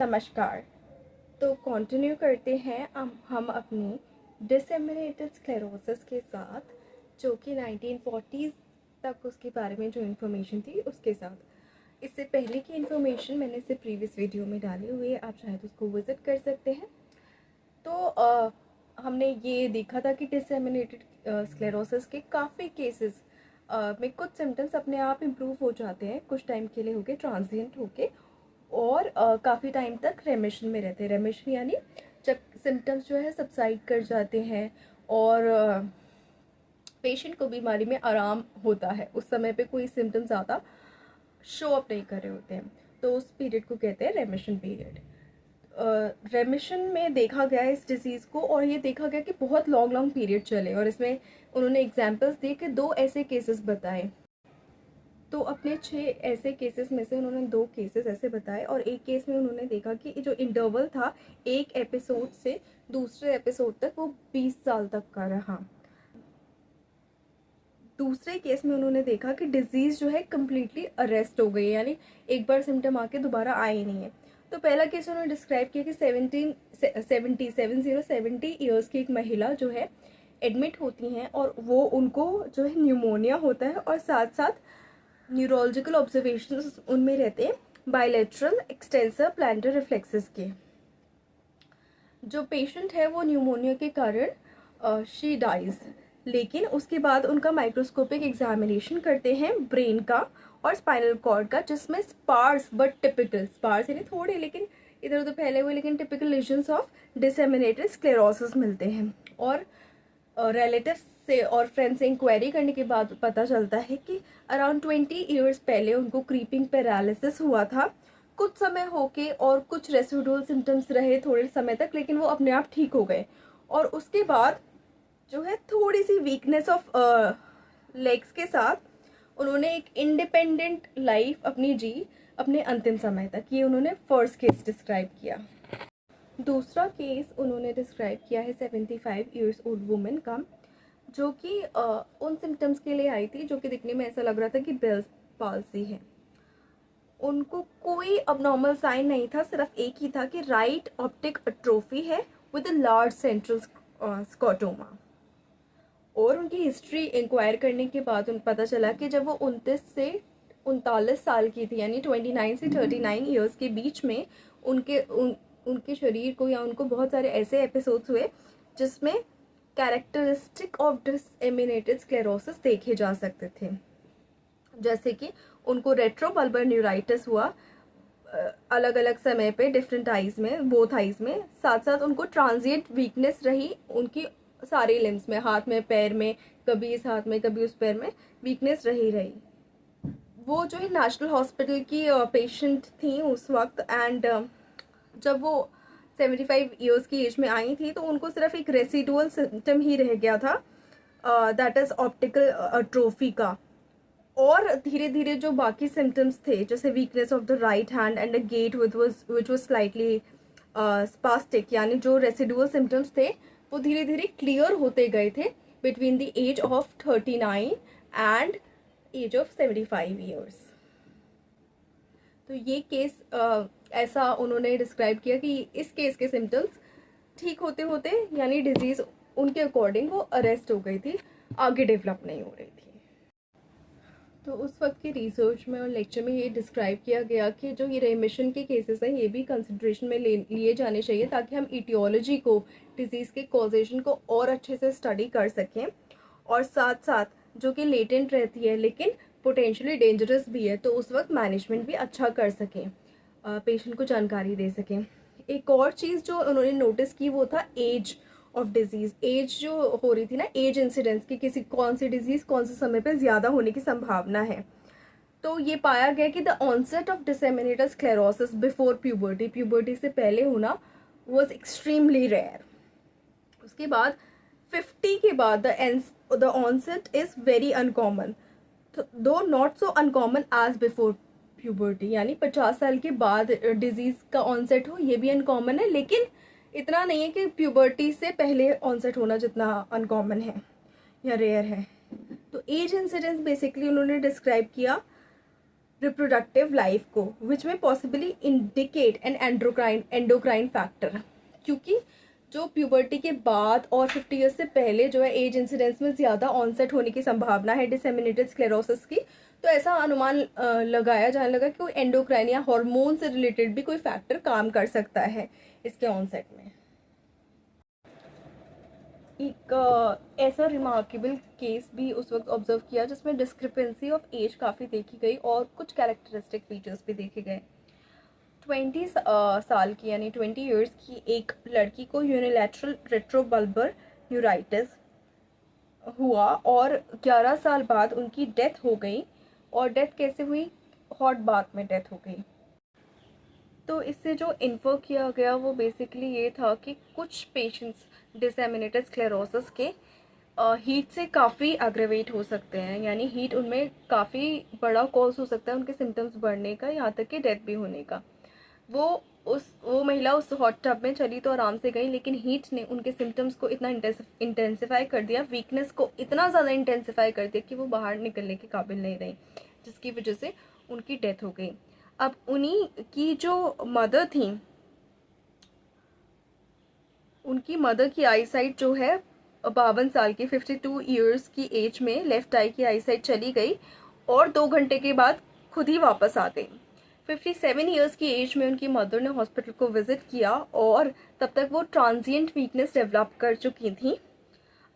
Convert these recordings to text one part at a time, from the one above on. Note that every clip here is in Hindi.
नमस्कार। तो कंटिन्यू करते हैं हम अपनी डिसेमिनेटेड स्क्लेरोसिस के साथ, जो कि 1940s तक उसके बारे में जो इन्फॉर्मेशन थी उसके साथ। इससे पहले की इन्फॉर्मेशन मैंने इसे प्रीवियस वीडियो में डाली हुई है, आप चाहे तो उसको विज़िट कर सकते हैं। तो हमने ये देखा था कि डिसेमिनेटेड स्क्लेरोसिस के काफ़ी केसेस में कुछ सिम्टम्स अपने आप इम्प्रूव हो जाते हैं, कुछ टाइम के लिए होके, ट्रांजिएंट होके, और काफ़ी टाइम तक रेमिशन में रहते हैं। रेमिशन यानी जब सिम्टम्स जो है सबसाइड कर जाते हैं और पेशेंट को बीमारी में आराम होता है, उस समय पे कोई सिम्टम्स ज़्यादा शो अप नहीं कर रहे होते हैं, तो उस पीरियड को कहते हैं रेमिशन पीरियड। रेमिशन में देखा गया इस डिज़ीज़ को, और ये देखा गया कि बहुत लॉन्ग पीरियड चले, और इसमें उन्होंने एग्जांपल्स दिए कि 2 ऐसे केसेस बताए। तो अपने 6 ऐसे केसेस में से उन्होंने 2 केसेस ऐसे बताए, और एक केस में उन्होंने देखा कि जो इंटरवल था एक एपिसोड से दूसरे एपिसोड तक, वो 20 साल तक का रहा। दूसरे केस में उन्होंने देखा कि डिजीज़ जो है कम्प्लीटली अरेस्ट हो गई, यानी एक बार सिम्टम आके दोबारा आए ही नहीं है। तो पहला केस उन्होंने डिस्क्राइब किया कि 70 ईयर्स की एक महिला जो है एडमिट होती हैं, और वो उनको जो है न्यूमोनिया होता है, और साथ साथ न्यूरोलॉजिकल ऑब्जर्वेशंस उनमें रहते हैं बायलैटरल एक्सटेंसर प्लांटर रिफ्लेक्सेस के। जो पेशेंट है वो न्यूमोनिया के कारण शी डाइज, लेकिन उसके बाद उनका माइक्रोस्कोपिक एग्जामिनेशन करते हैं ब्रेन का और स्पाइनल कॉर्ड का, जिसमें स्पार्स बट टिपिकल, स्पार्स यानी थोड़े लेकिन इधर उधर फैले हुए, लेकिन typical lesions of disseminated sclerosis मिलते हैं। और रिलेटिव्स से और फ्रेंड्स से इंक्वायरी करने के बाद पता चलता है कि अराउंड 20 ईयर्स पहले उनको क्रीपिंग पैरालिसिस हुआ था, कुछ समय होके, और कुछ रेसिडुअल सिम्टम्स रहे थोड़े समय तक, लेकिन वो अपने आप ठीक हो गए। और उसके बाद जो है थोड़ी सी वीकनेस ऑफ लेग्स के साथ उन्होंने एक इंडिपेंडेंट लाइफ अपनी जी अपने अंतिम समय तक। ये उन्होंने फर्स्ट केस डिस्क्राइब किया। दूसरा केस उन्होंने डिस्क्राइब किया है 75 ईयर्स ओल्ड वुमेन का, जो कि उन सिम्टम्स के लिए आई थी जो कि दिखने में ऐसा लग रहा था कि बेल्स पाल्सी है। उनको कोई अबनॉर्मल साइन नहीं था, सिर्फ एक ही था कि राइट ऑप्टिक एट्रोफी है with a large central scotoma. और उनकी हिस्ट्री इंक्वायर करने के बाद उन पता चला कि जब वो 29 से 39 साल की थी, यानी 29 से 39 ईयर्स के बीच में, उनके शरीर को या उनको बहुत सारे ऐसे एपिसोड्स हुए जिसमें कैरेक्टरिस्टिक ऑफ डिसेमिनेटेड स्क्लेरोसिस देखे जा सकते थे। जैसे कि उनको रेट्रोबल्बर न्यूराइटिस हुआ अलग अलग समय पे डिफरेंट आइज में, बोथ आइज में। साथ साथ उनको ट्रांजिएंट वीकनेस रही उनकी सारे लिम्स में, हाथ में, पैर में, कभी इस हाथ में कभी उस पैर में वीकनेस रही। वो जो है नेशनल हॉस्पिटल की पेशेंट थी उस वक्त, एंड जब वो 75 ईयर्स की एज में आई थी तो उनको सिर्फ एक रेसिडुअल सिम्टम ही रह गया था, दैट इज़ ऑप्टिकल अट्रोफी का। और धीरे धीरे जो बाकी सिम्टम्स थे, जैसे weakness of the right hand and a gait which was slightly spastic, यानी जो रेसिडुअल सिम्टम्स थे वो धीरे धीरे क्लियर होते गए थे between the age of 39 and age of 75 years. तो ये केस ऐसा उन्होंने डिस्क्राइब किया कि इस केस के सिम्टम्स ठीक होते होते, यानी डिजीज़ उनके अकॉर्डिंग वो अरेस्ट हो गई थी, आगे डेवलप नहीं हो रही थी। तो उस वक्त की रिसर्च में और लेक्चर में ये डिस्क्राइब किया गया कि जो ये रेमिशन के केसेस हैं ये भी कंसिड्रेशन में लिए जाने चाहिए, ताकि हम इटियोलॉजी को, डिजीज़ के कॉजेशन को और अच्छे से स्टडी कर सकें, और साथ साथ जो कि लेटेंट रहती है लेकिन पोटेंशियली डेंजरस भी है, तो उस वक्त मैनेजमेंट भी अच्छा कर सकें, पेशेंट को जानकारी दे सकें। एक और चीज़ जो उन्होंने नोटिस की वो था एज ऑफ डिजीज़। एज जो हो रही थी ना, एज इंसिडेंस की, किसी कौन सी डिजीज़ कौन से समय पे ज़्यादा होने की संभावना है। तो ये पाया गया कि the onset of disseminated sclerosis before puberty, puberty से पहले होना, वॉज एक्सट्रीमली रेयर। उसके बाद 50 के बाद the onset is very uncommon, though not so uncommon as before puberty, यानी 50 साल के बाद डिजीज़ का ऑनसेट हो, ये भी अनकॉमन है, लेकिन इतना नहीं है कि प्यूबर्टी से पहले ऑनसेट होना जितना अनकॉमन है या रेयर है। तो एज इंसिडेंस बेसिकली उन्होंने डिस्क्राइब किया रिप्रोडक्टिव लाइफ को, विच में possibly indicate N endocrine factor, क्योंकि जो प्यूबर्टी के बाद और 50 ईयर्स से पहले जो है एज इंसिडेंस में ज़्यादा ऑनसेट होने की संभावना है डिसेमिनेटेड स्क्लेरोसिस की, तो ऐसा अनुमान लगाया जाने लगा कि कोई एंडोक्राइन या हार्मोन से रिलेटेड भी कोई फैक्टर काम कर सकता है इसके ऑनसेट में। एक ऐसा रिमार्केबल केस भी उस वक्त ऑब्जर्व किया जिसमें डिस्क्रिपेंसी ऑफ एज काफ़ी देखी गई और कुछ कैरेक्टरिस्टिक फीचर्स भी देखे गए। 20 साल की यानी 20 ईयर्स की एक लड़की को यूनिलैटरल रेट्रोबल्बर न्यूराइटिस हुआ और 11 साल बाद उनकी डेथ हो गई। और डेथ कैसे हुई? हॉट बाथ में डेथ हो गई। तो इससे जो इन्फो किया गया वो बेसिकली ये था कि कुछ पेशेंट्स डिसेमिनेटेड स्क्लेरोसिस के हीट से काफ़ी एग्रेवेट हो सकते हैं, यानी हीट उनमें काफ़ी बड़ा कॉज हो सकता है उनके सिम्टम्स बढ़ने का, यहाँ तक कि डेथ भी होने का। वो महिला उस हॉट टब में चली तो आराम से गई, लेकिन हीट ने उनके सिम्टम्स को इतना इंटेंसिफाई कर दिया, वीकनेस को इतना ज़्यादा इंटेंसिफाई कर दिया कि वो बाहर निकलने के काबिल नहीं रही, जिसकी वजह से उनकी डेथ हो गई। अब उन्हीं की जो मदर थी, उनकी मदर की आई साइट जो है 52 साल की 52 ईयर्स की एज में लेफ़्ट आई की आई साइट चली गई और 2 घंटे के बाद खुद ही वापस आ गई। 57 ईयर्स की एज में उनकी मदर ने हॉस्पिटल को विज़िट किया और तब तक वो ट्रांजिएंट वीकनेस डेवलप कर चुकी थी,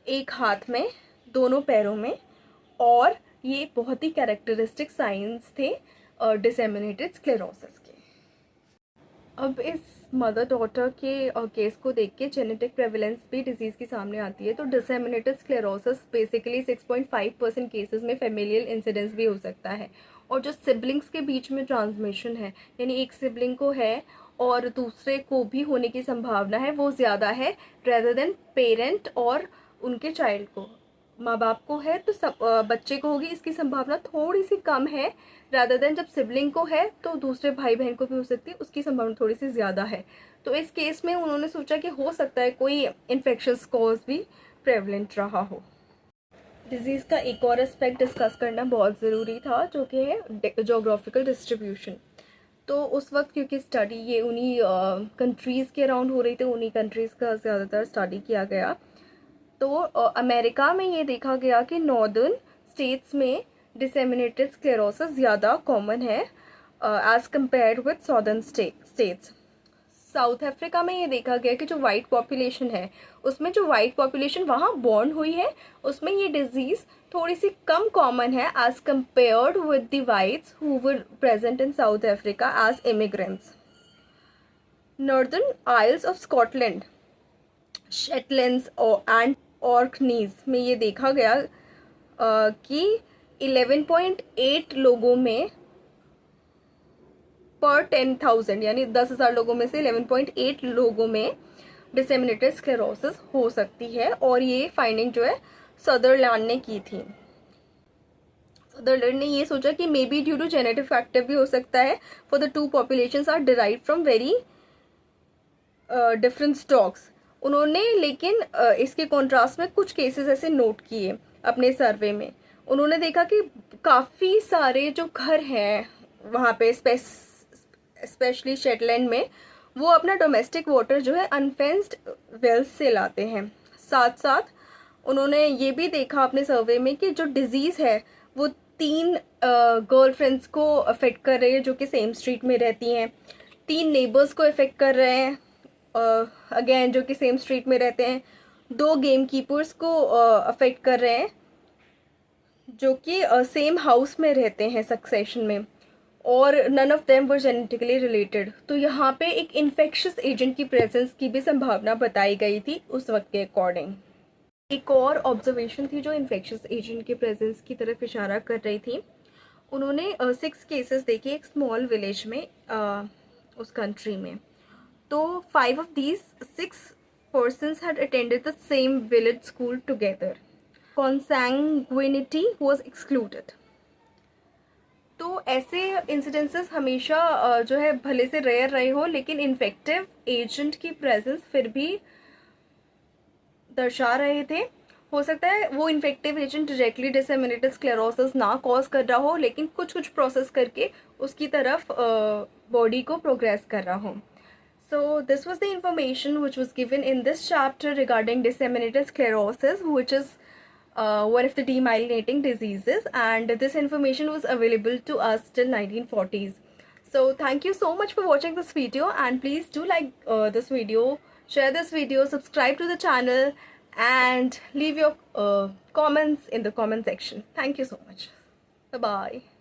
एक हाथ में, दोनों पैरों में, और ये बहुत ही कैरेक्टरिस्टिक साइंस थे डिसेमिनेटेड स्क्लेरोसिस के। अब इस मदर डॉटर के केस को देख के जेनेटिक प्रेवलेंस भी डिजीज़ की सामने आती है। तो डिसेमिनेटेड स्क्लेरोसिस बेसिकली 6.5% केसेस में फेमिलियल इंसिडेंस भी हो सकता है। और जो सिबलिंग्स के बीच में ट्रांसमिशन है, यानी एक सिबलिंग को है और दूसरे को भी होने की संभावना है, वो ज़्यादा है रेदर देन पेरेंट और उनके चाइल्ड को। माँ बाप को है तो सब बच्चे को होगी, इसकी संभावना थोड़ी सी कम है रादर देन जब सिबलिंग को है तो दूसरे भाई बहन को भी हो सकती है, उसकी संभावना थोड़ी सी ज़्यादा है। तो इस केस में उन्होंने सोचा कि हो सकता है कोई इन्फेक्शस कॉज भी प्रेवलेंट रहा हो। डिजीज़ का एक और एस्पेक्ट डिस्कस करना बहुत ज़रूरी था, जो कि है जोग्राफिकल डिस्ट्रीब्यूशन। तो उस वक्त क्योंकि स्टडी ये उन्हीं कंट्रीज़ के अराउंड हो रही थी, उन्हीं कंट्रीज़ का ज़्यादातर स्टडी किया गया। तो अमेरिका में ये देखा गया कि नॉर्दर्न स्टेट्स में डिसेमिनेटेड स्क्लेरोसिस ज़्यादा कॉमन है as compare with southern states. South Africa में ये देखा गया कि जो वाइट पॉपुलेशन है, उसमें जो वाइट पॉपुलेशन वहाँ बॉर्न हुई है, उसमें ये डिजीज़ थोड़ी सी कम कॉमन है as compared with the whites who were present in South Africa as immigrants. Northern isles of Scotland, Shetlands and Orkneys में ये देखा गया कि 11.8 लोगों में पर 10,000, यानी 10,000 लोगों में से 11.8 लोगों में डिसेमिनेटेड स्क्लेरोसिस हो सकती है। और ये फाइंडिंग जो है सदरलैंड ने की थी। सदरलैंड ने ये सोचा कि maybe due to genetic factor भी हो सकता है, for the two populations are derived from very different stocks. उन्होंने लेकिन इसके कॉन्ट्रास्ट में कुछ केसेस ऐसे नोट किए अपने सर्वे में। उन्होंने देखा कि काफ़ी सारे जो घर हैं वहाँ पे स्पेशली शेटलैंड में, वो अपना डोमेस्टिक वाटर जो है अनफेंस्ड वेल्स से लाते हैं। साथ साथ उन्होंने ये भी देखा अपने सर्वे में कि जो डिजीज़ है वो 3 गर्लफ्रेंड्स को अफेक्ट कर रही है जो कि सेम स्ट्रीट में रहती हैं, 3 नेबर्स को अफेक्ट कर रहे हैं अगेन जो कि सेम स्ट्रीट में रहते हैं, 2 गेम कीपर्स को अफेक्ट कर रहे हैं जो कि सेम हाउस में रहते हैं सक्सेशन में, और none of them were genetically related. तो यहाँ पे एक इन्फेक्शियस एजेंट की प्रेजेंस की भी संभावना बताई गई थी उस वक्त के अकॉर्डिंग। एक और ऑब्जर्वेशन थी जो इन्फेक्शियस एजेंट के प्रेजेंस की तरफ इशारा कर रही थी। उन्होंने 6 केसेस देखे एक स्मॉल विलेज में उस कंट्री में। तो 5 of these 6 persons had attended the same village school together. Consanguinity was excluded. तो ऐसे इंसिडेंसेस हमेशा जो है भले से रेयर रहे हो, लेकिन इन्फेक्टिव एजेंट की प्रेजेंस फिर भी दर्शा रहे थे। हो सकता है वो infective agent directly disseminated sclerosis ना कॉज कर रहा हो, लेकिन कुछ कुछ प्रोसेस करके उसकी तरफ बॉडी को प्रोग्रेस कर रहा हो. So this was the information which was given in this chapter regarding disseminated sclerosis, which is one of the demyelinating diseases, and this information was available to us till 1940s. So thank you so much for watching this video, and please do like this video, share this video, subscribe to the channel, and leave your comments in the comment section. Thank you so much. Bye bye.